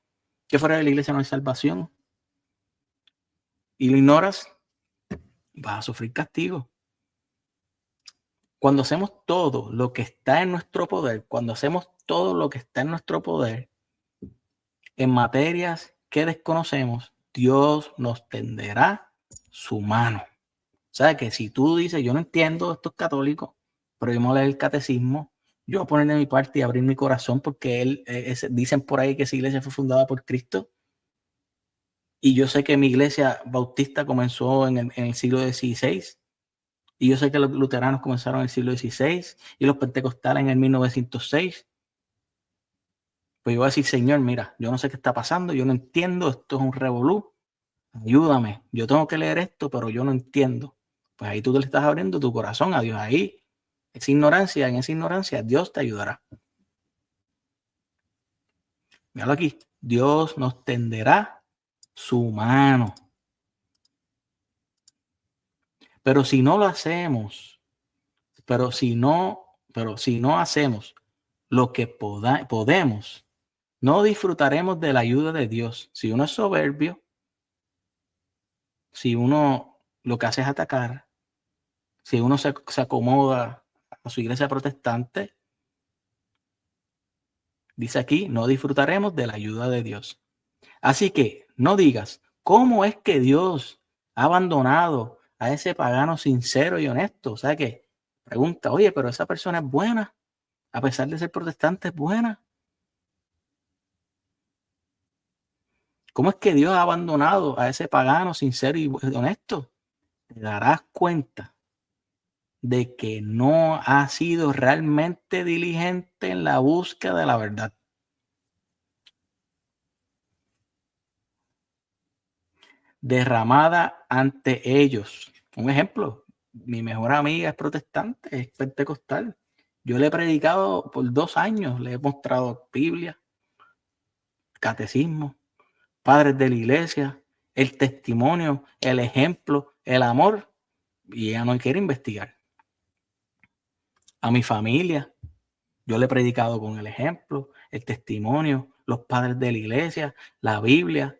que fuera de la iglesia no hay salvación, y lo ignoras, vas a sufrir castigo. Cuando hacemos todo lo que está en nuestro poder, cuando hacemos todo lo que está en nuestro poder, en materias que desconocemos, Dios nos tenderá su mano. O sea, que si tú dices, yo no entiendo estos católicos, pero yo me voy a leer el catecismo, yo voy a poner de mi parte y abrir mi corazón porque dicen por ahí que esa iglesia fue fundada por Cristo. Y yo sé que mi iglesia bautista comenzó en el siglo XVI. Y yo sé que los luteranos comenzaron en el siglo XVI y los pentecostales en el 1906. Pues yo voy a decir, Señor, mira, yo no sé qué está pasando, yo no entiendo, esto es un revolú, ayúdame, yo tengo que leer esto, pero yo no entiendo. Pues ahí tú le estás abriendo tu corazón a Dios. Ahí, en esa ignorancia, Dios te ayudará. Míralo aquí, Dios nos tenderá su mano. Pero si no lo hacemos, pero si no hacemos lo que podemos, no disfrutaremos de la ayuda de Dios. Si uno es soberbio, si uno lo que hace es atacar, si uno se acomoda a su iglesia protestante, dice aquí, no disfrutaremos de la ayuda de Dios. Así que no digas, ¿cómo es que Dios ha abandonado a ese pagano sincero y honesto? O sea que pregunta, oye, pero esa persona es buena, a pesar de ser protestante, es buena. ¿Cómo es que Dios ha abandonado a ese pagano sincero y honesto? Te darás cuenta de que no ha sido realmente diligente en la búsqueda de la verdad. Derramada ante ellos. Un ejemplo, mi mejor amiga es protestante, es pentecostal. Yo le he predicado por 2 años, le he mostrado Biblia, catecismo, padres de la iglesia, el testimonio, el ejemplo, el amor, y ella no quiere investigar. A mi familia, yo le he predicado con el ejemplo, el testimonio, los padres de la iglesia, la Biblia,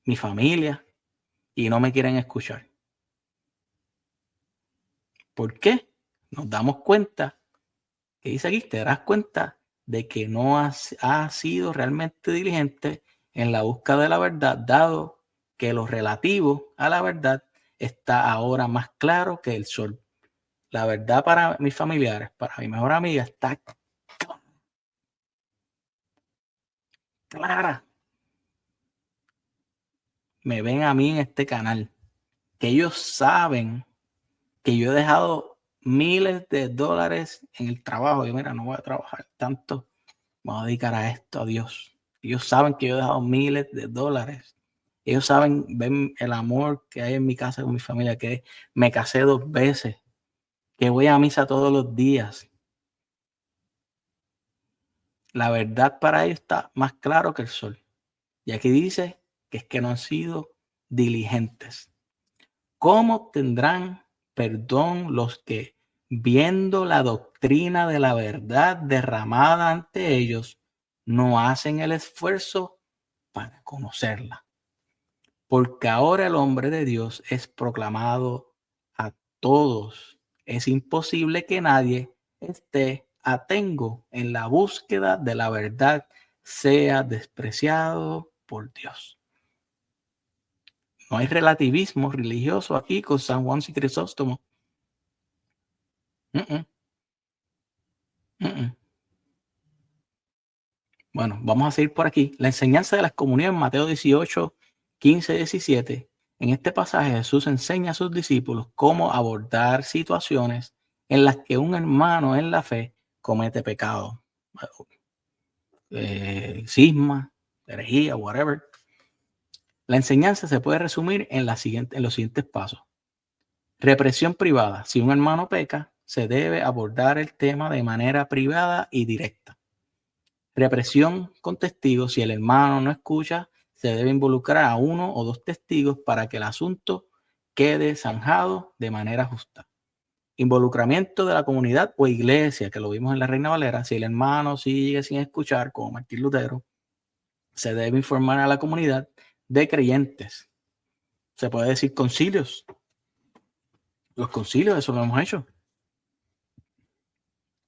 mi familia, y no me quieren escuchar. ¿Por qué? Nos damos cuenta, que dice aquí, te darás cuenta de que no ha sido realmente diligente en la búsqueda de la verdad, dado que lo relativo a la verdad está ahora más claro que el sol. La verdad para mis familiares, para mi mejor amiga, está clara. Me ven a mí en este canal, que ellos saben que yo he dejado miles de dólares en el trabajo. Yo, mira, no voy a trabajar tanto, me voy a dedicar a esto, a Dios. Ellos saben que yo he dejado miles de dólares. Ellos saben, ven el amor que hay en mi casa con mi familia, que me casé 2 veces, que voy a misa todos los días. La verdad para ellos está más claro que el sol. Y aquí dice que es que no han sido diligentes. ¿Cómo tendrán perdón los que, viendo la doctrina de la verdad derramada ante ellos, no hacen el esfuerzo para conocerla? Porque ahora el hombre de Dios es proclamado a todos. Es imposible que nadie esté atengo en la búsqueda de la verdad, sea despreciado por Dios. No hay relativismo religioso aquí con San Juan y Crisóstomo. Bueno, vamos a seguir por aquí. La enseñanza de las comuniones en Mateo 18, 15, 17. En este pasaje Jesús enseña a sus discípulos cómo abordar situaciones en las que un hermano en la fe comete pecado. Cisma, herejía, whatever. La enseñanza se puede resumir en los siguientes pasos. Represión privada. Si un hermano peca, se debe abordar el tema de manera privada y directa. Represión con testigos. Si el hermano no escucha, se debe involucrar a 1 o 2 testigos para que el asunto quede zanjado de manera justa. Involucramiento de la comunidad o iglesia, que lo vimos en la Reina Valera. Si el hermano sigue sin escuchar, como Martín Lutero, se debe informar a la comunidad de creyentes. Se puede decir concilios. Los concilios, eso lo hemos hecho.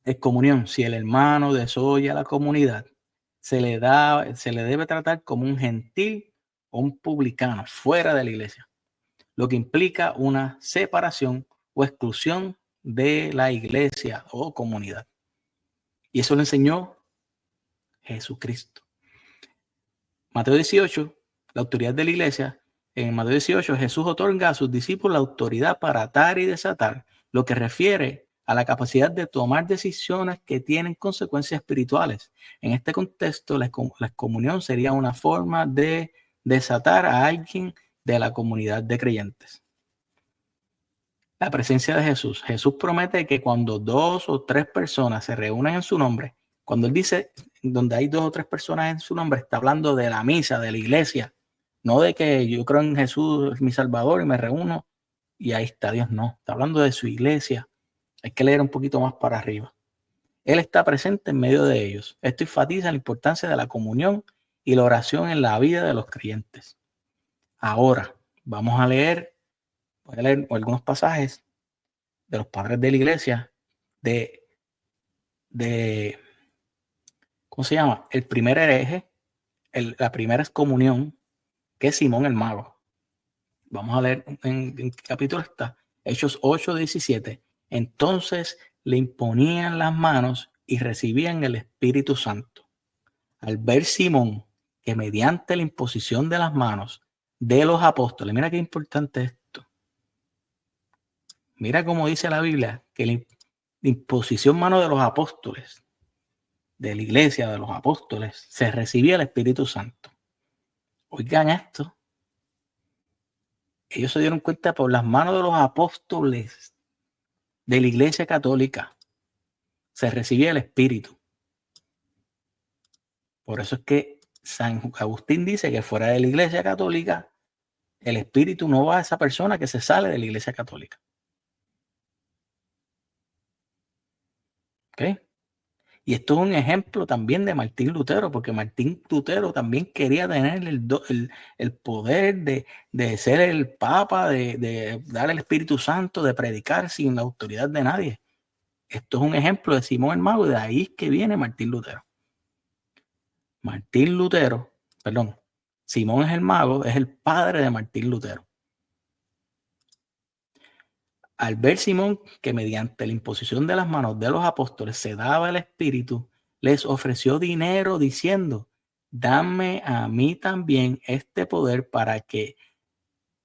Excomunión. Si el hermano desoye a la comunidad, se le debe tratar como un gentil o un publicano fuera de la iglesia, lo que implica una separación o exclusión de la iglesia o comunidad. Y eso lo enseñó Jesucristo. Mateo 18, la autoridad de la iglesia. En Mateo 18, Jesús otorga a sus discípulos la autoridad para atar y desatar, lo que refiere a la capacidad de tomar decisiones que tienen consecuencias espirituales. En este contexto, la excomunión sería una forma de desatar a alguien de la comunidad de creyentes. La presencia de Jesús. Jesús promete que cuando 2 o 3 personas se reúnen en su nombre, cuando él dice donde hay 2 o 3 personas en su nombre, está hablando de la misa, de la iglesia, no de que yo creo en Jesús, mi Salvador, y me reúno y ahí está Dios. No, está hablando de su iglesia. Hay que leer un poquito más para arriba. Él está presente en medio de ellos. Esto enfatiza la importancia de la comunión y la oración en la vida de los creyentes. Ahora, voy a leer algunos pasajes de los padres de la iglesia de ¿cómo se llama? El primer hereje, la primera excomunión, que es Simón el Mago. Vamos a leer en qué capítulo está. Hechos 8:17. Entonces le imponían las manos y recibían el Espíritu Santo. Al ver Simón que mediante la imposición de las manos de los apóstoles, mira qué importante esto. Mira cómo dice la Biblia que la imposición mano de los apóstoles, de la iglesia, de los apóstoles, se recibía el Espíritu Santo. Oigan esto. Ellos se dieron cuenta por las manos de los apóstoles de la iglesia católica. Se recibía el Espíritu. Por eso es que San Agustín dice que fuera de la iglesia católica, el Espíritu no va a esa persona que se sale de la iglesia católica. ¿Ok? Y esto es un ejemplo también de Martín Lutero, porque Martín Lutero también quería tener el poder de ser el Papa, de dar el Espíritu Santo, de predicar sin la autoridad de nadie. Esto es un ejemplo de Simón el Mago, y de ahí es que viene Martín Lutero. Simón el Mago es el padre de Martín Lutero. Al ver Simón que mediante la imposición de las manos de los apóstoles se daba el Espíritu, les ofreció dinero diciendo: dame a mí también este poder para que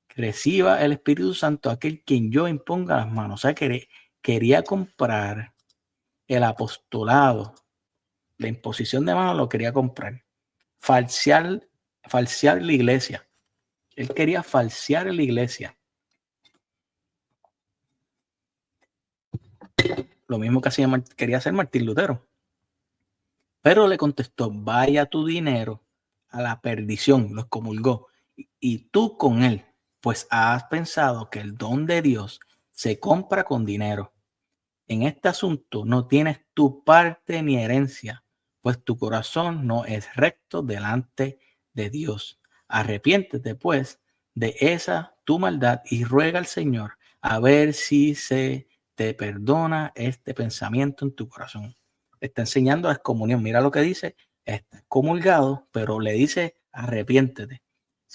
reciba el Espíritu Santo aquel quien yo imponga las manos. O sea, quería comprar el apostolado, la imposición de manos lo quería comprar, falsear la iglesia. Él quería falsear la iglesia. Lo mismo que quería hacer Martín Lutero. Pero le contestó: vaya tu dinero a la perdición, lo excomulgó, y tú con él, pues has pensado que el don de Dios se compra con dinero. En este asunto no tienes tu parte ni herencia, pues tu corazón no es recto delante de Dios. Arrepiéntete, pues, de esa tu maldad y ruega al Señor a ver si se te perdona este pensamiento en tu corazón. Está enseñando a excomunión. Mira lo que dice: está excomulgado, pero le dice: arrepiéntete.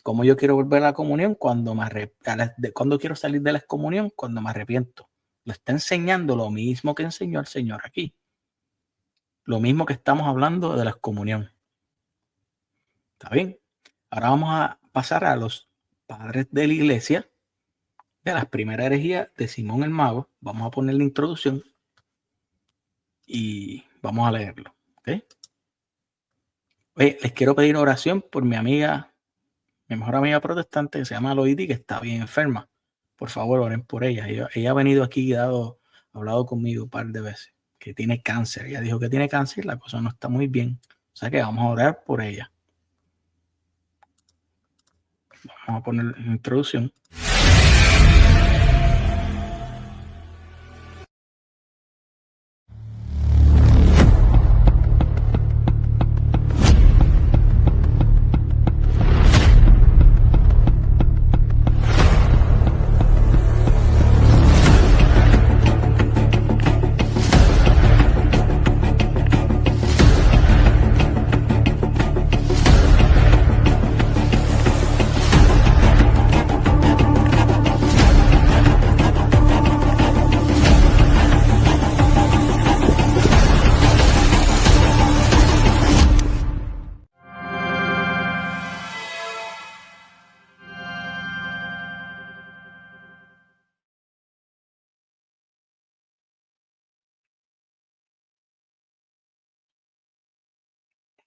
Como yo quiero volver a la comunión cuando cuando quiero salir de la excomunión, cuando me arrepiento. Lo está enseñando lo mismo que enseñó el Señor aquí. Lo mismo que estamos hablando de la excomunión. ¿Está bien? Ahora vamos a pasar a los padres de la iglesia, de las primeras herejías de Simón el Mago. Vamos a poner la introducción y vamos a leerlo. ¿Okay? Oye, les quiero pedir oración por mi mejor amiga protestante, que se llama Loidi, que está bien enferma. Por favor, oren por ella. Ella ha venido aquí y ha hablado conmigo un par de veces, que tiene cáncer. Ella dijo que tiene cáncer, la cosa no está muy bien. O sea que vamos a orar por ella. Vamos a poner la introducción.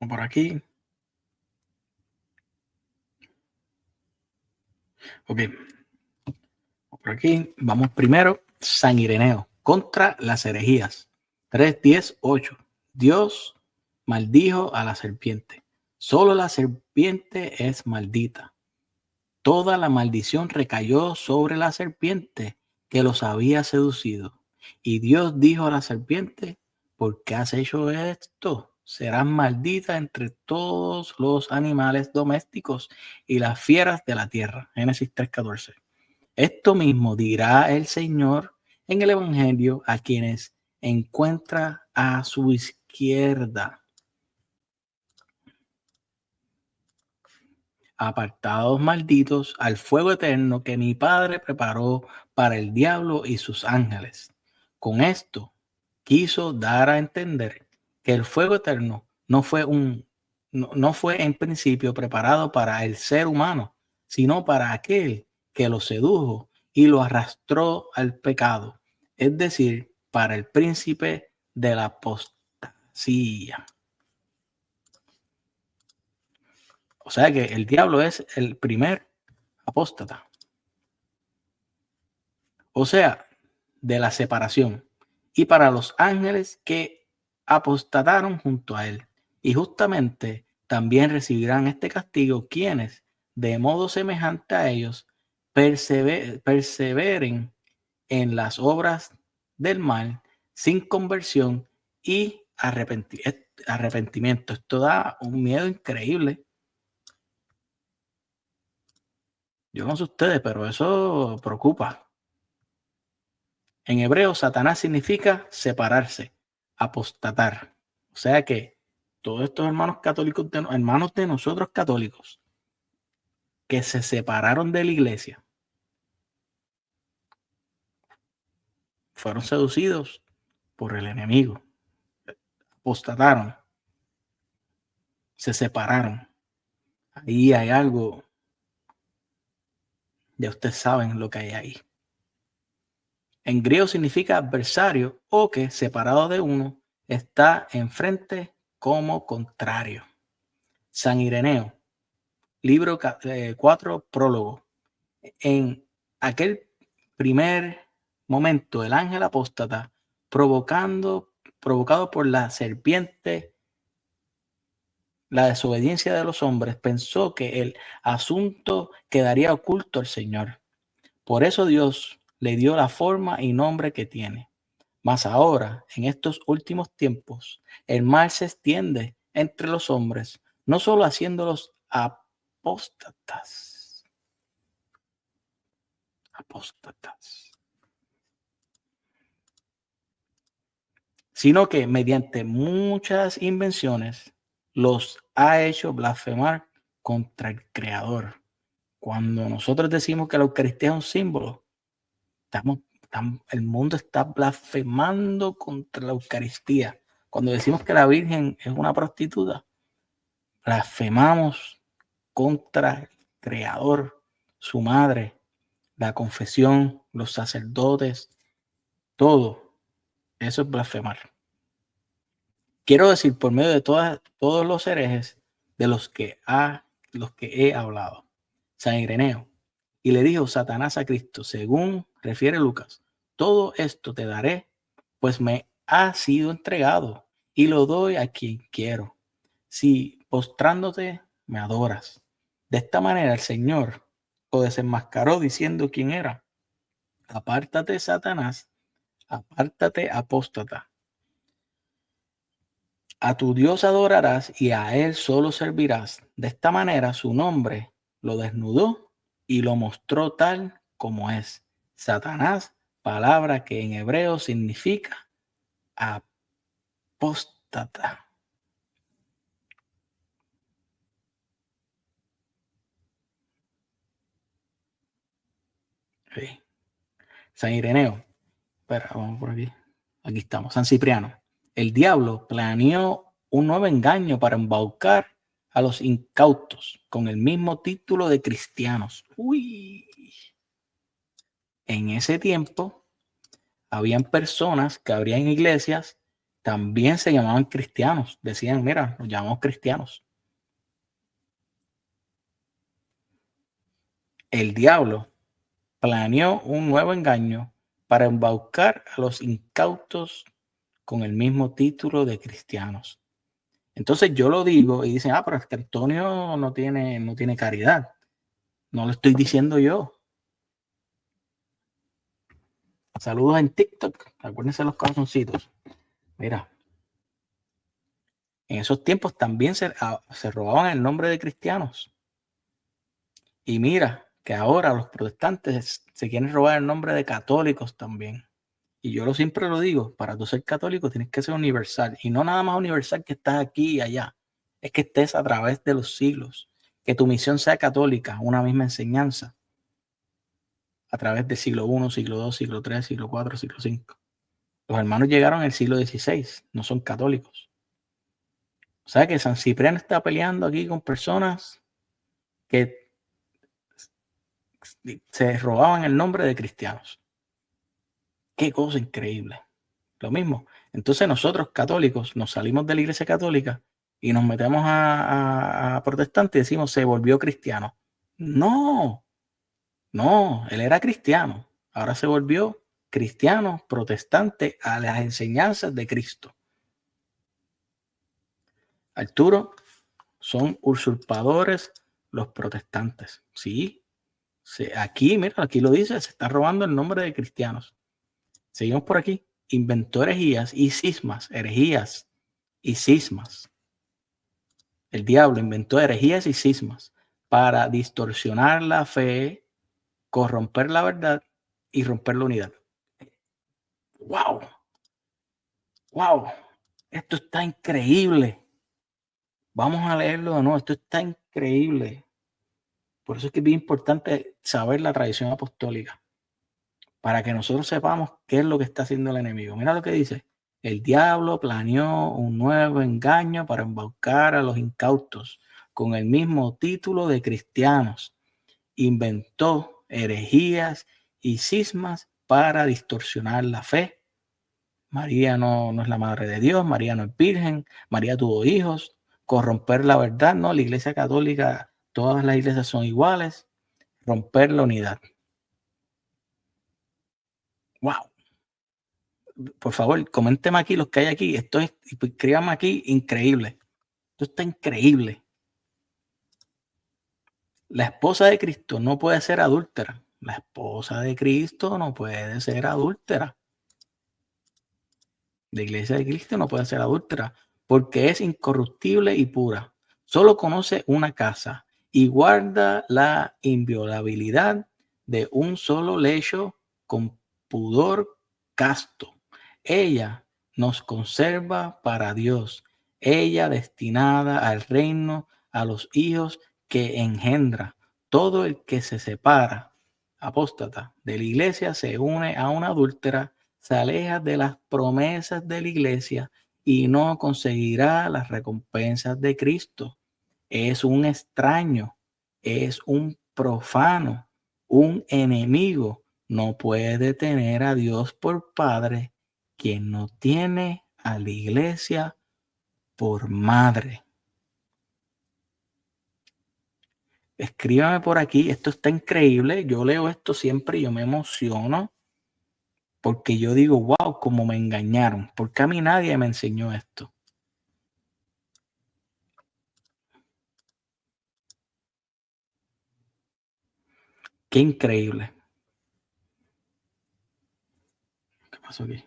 Por aquí. Ok. Por aquí vamos primero. San Ireneo contra las herejías. 3:10:8. Dios maldijo a la serpiente. Solo la serpiente es maldita. Toda la maldición recayó sobre la serpiente que los había seducido. Y Dios dijo a la serpiente: ¿por qué has hecho esto? serás maldita entre todos los animales domésticos y las fieras de la tierra. Génesis 3:14. Esto mismo dirá el Señor en el Evangelio a quienes encuentra a su izquierda. Apartados malditos al fuego eterno que mi Padre preparó para el diablo y sus ángeles. Con esto quiso dar a entender que el fuego eterno no fue en principio preparado para el ser humano, sino para aquel que lo sedujo y lo arrastró al pecado, es decir, para el príncipe de la apostasía. O sea que el diablo es el primer apóstata. O sea, de la separación. Y para los ángeles que apostataron junto a él. Y justamente también recibirán este castigo quienes, de modo semejante a ellos, perseveren en las obras del mal sin conversión y arrepentimiento. Esto da un miedo increíble. Yo no sé ustedes, pero eso preocupa. En hebreo, Satanás significa separarse, apostatar. O sea que todos estos hermanos católicos, hermanos de nosotros católicos, que se separaron de la iglesia, fueron seducidos por el enemigo, apostataron, se separaron. Ahí hay algo, ya ustedes saben lo que hay ahí. En griego significa adversario o que separado de uno está enfrente como contrario. San Ireneo, libro 4, prólogo. En aquel primer momento, el ángel apóstata, provocado por la serpiente, la desobediencia de los hombres, pensó que el asunto quedaría oculto al Señor. Por eso Dios le dio la forma y nombre que tiene. Mas ahora, en estos últimos tiempos, el mal se extiende entre los hombres, no solo haciéndolos apóstatas, sino que mediante muchas invenciones los ha hecho blasfemar contra el Creador. Cuando nosotros decimos que la Eucaristía es un símbolo, el mundo está blasfemando contra la Eucaristía. Cuando decimos que la Virgen es una prostituta, blasfemamos contra el Creador, su madre, la confesión, los sacerdotes, todo. Eso es blasfemar. Quiero decir, por medio de todos los herejes de los que he hablado. San Ireneo. Y le dijo Satanás a Cristo, según refiere Lucas, todo esto te daré, pues me ha sido entregado y lo doy a quien quiero. Si postrándote me adoras. De esta manera el Señor lo desenmascaró diciendo quién era. Apártate, Satanás, apártate, apóstata. A tu Dios adorarás y a él solo servirás. De esta manera su nombre lo desnudó y lo mostró tal como es. Satanás, palabra que en hebreo significa apóstata. Sí. San Ireneo. Espera, vamos por aquí. Aquí estamos. San Cipriano. El diablo planeó un nuevo engaño para embaucar a los incautos con el mismo título de cristianos. Uy. En ese tiempo habían personas que abrían iglesias, también se llamaban cristianos. Decían, mira, nos llamamos cristianos. El diablo planeó un nuevo engaño para embaucar a los incautos con el mismo título de cristianos. Entonces yo lo digo y dicen, pero es que Antonio no tiene caridad. No lo estoy diciendo yo. Saludos en TikTok. Acuérdense los corazoncitos. Mira, En esos tiempos también se robaban el nombre de cristianos. Y mira que ahora los protestantes se quieren robar el nombre de católicos también. Y yo siempre lo digo, para tú ser católico tienes que ser universal. Y no nada más universal que estás aquí y allá. Es que estés a través de los siglos. Que tu misión sea católica, una misma enseñanza. A través del siglo I, siglo II, siglo III, siglo IV, siglo V. Los hermanos llegaron en el siglo XVI, no son católicos. O sea que San Cipriano está peleando aquí con personas que se robaban el nombre de cristianos. Qué cosa increíble. Lo mismo. Entonces nosotros católicos nos salimos de la iglesia católica y nos metemos a protestantes y decimos se volvió cristiano. No, no, él era cristiano. Ahora se volvió cristiano, protestante a las enseñanzas de Cristo. Arturo, son usurpadores los protestantes. Sí, aquí, mira, aquí lo dice, se está robando el nombre de cristianos. Seguimos por aquí. Inventó herejías y cismas, herejías y cismas. El diablo inventó herejías y cismas para distorsionar la fe, corromper la verdad y romper la unidad. ¡Wow! ¡Wow! Esto está increíble. Vamos a leerlo de nuevo. Esto está increíble. Por eso es que es bien importante saber la tradición apostólica, para que nosotros sepamos qué es lo que está haciendo el enemigo. Mira lo que dice. El diablo planeó un nuevo engaño para embaucar a los incautos con el mismo título de cristianos. Inventó herejías y cismas para distorsionar la fe. María no es la madre de Dios, María no es virgen, María tuvo hijos, corromper la verdad, ¿no? La iglesia católica, todas las iglesias son iguales, romper la unidad. ¡Wow! Por favor, coménteme aquí los que hay aquí. Esto es, escríbame aquí, increíble. Esto está increíble. La esposa de Cristo no puede ser adúltera. La esposa de Cristo no puede ser adúltera. La iglesia de Cristo no puede ser adúltera porque es incorruptible y pura. Solo conoce una casa y guarda la inviolabilidad de un solo lecho con pudor casto. Ella nos conserva para Dios. Ella destinada al reino, a los hijos que engendra. Todo el que se separa, apóstata, de la iglesia se une a una adúltera, se aleja de las promesas de la iglesia y no conseguirá las recompensas de Cristo. Es un extraño, es un profano, un enemigo. No puede tener a Dios por padre quien no tiene a la iglesia por madre. Escríbame por aquí, esto está increíble. Yo leo esto siempre y yo me emociono. Porque yo digo, wow, cómo me engañaron. Porque a mí nadie me enseñó esto. Qué increíble. ¿Qué pasó aquí?